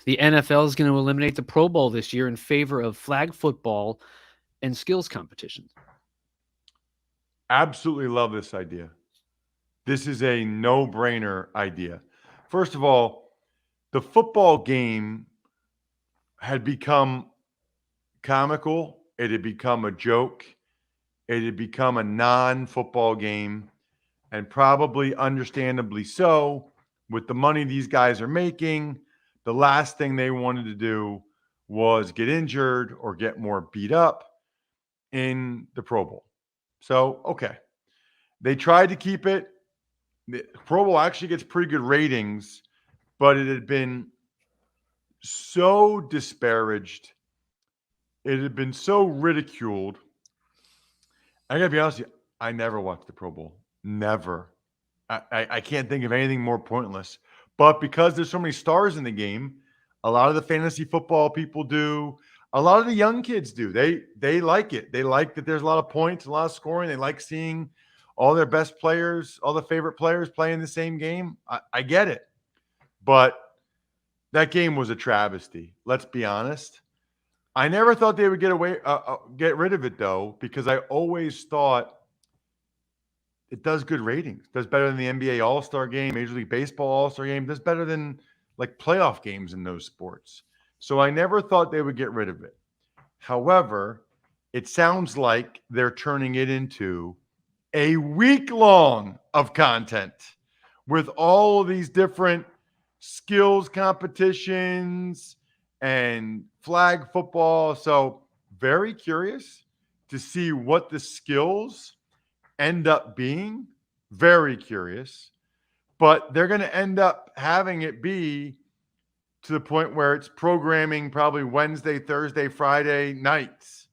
The NFL is going to eliminate the Pro Bowl this year in favor of flag football and skills competitions. Absolutely love this idea. This is a no-brainer idea. First of all, the football game had become comical. It had become a joke. It had become a non-football game, and probably understandably so. With the money these guys are making, the last thing they wanted to do was get injured or get more beat up in the Pro Bowl. So, okay. They tried to keep it. The Pro Bowl actually gets pretty good ratings, but it had been so disparaged. It had been so ridiculed. I gotta be honest with you, I never watched the Pro Bowl. Never. I can't think of anything more pointless. But because there's so many stars in the game, a lot of the fantasy football people do. A lot of the young kids do. They like it. They like that there's a lot of points, a lot of scoring. They like seeing all their best players, all the favorite players playing the same game. I get it. But that game was a travesty. Let's be honest. I never thought they would get rid of it though, because I always thought it does good ratings. Does better than the NBA All Star Game, Major League Baseball All Star Game. Does better than like playoff games in those sports. So I never thought they would get rid of it. However, it sounds like they're turning it into a week long of content with all of these different skills competitions and flag football. So, very curious to see what the skills end up being. Very curious. But they're going to end up having it be to the point where it's programming probably Wednesday, Thursday, Friday nights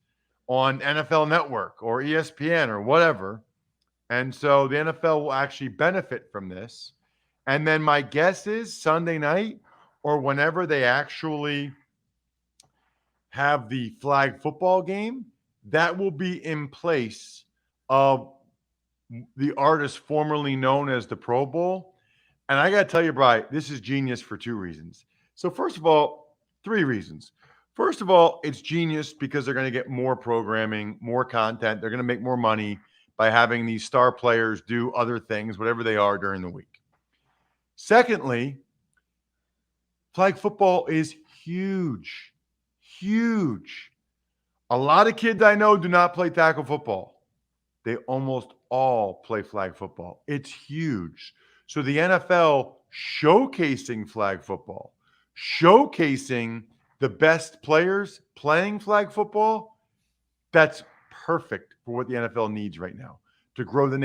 on NFL Network or ESPN or whatever. And so the NFL will actually benefit from this. And then my guess is Sunday night or whenever they actually have the flag football game, that will be in place of the artist formerly known as the Pro Bowl. And I got to tell you, Bri, this is genius for two reasons. So, first of all, three reasons. First of all, it's genius because they're going to get more programming, more content. They're going to make more money by having these star players do other things, whatever they are, during the week. Secondly, flag football is huge, huge. A lot of kids I know do not play tackle football. They almost all play flag football. It's huge. So the NFL showcasing flag football, showcasing the best players playing flag football, that's perfect for what the NFL needs right now to grow the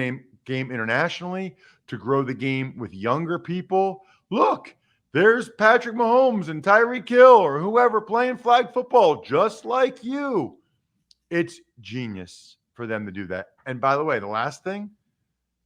game internationally, to grow the game with younger people. Look, there's Patrick Mahomes and Tyreek Hill or whoever playing flag football just like you. It's genius for them to do that. And by the way, the last thing,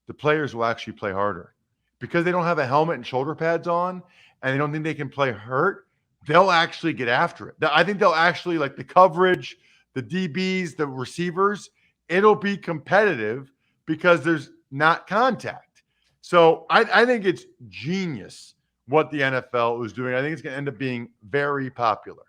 the players will actually play harder because they don't have a helmet and shoulder pads on and they don't think they can play hurt. They'll actually get after it. I think they'll actually, like the coverage, the DBs, the receivers, it'll be competitive because there's not contact. So I think it's genius what the NFL is doing. I think it's going to end up being very popular.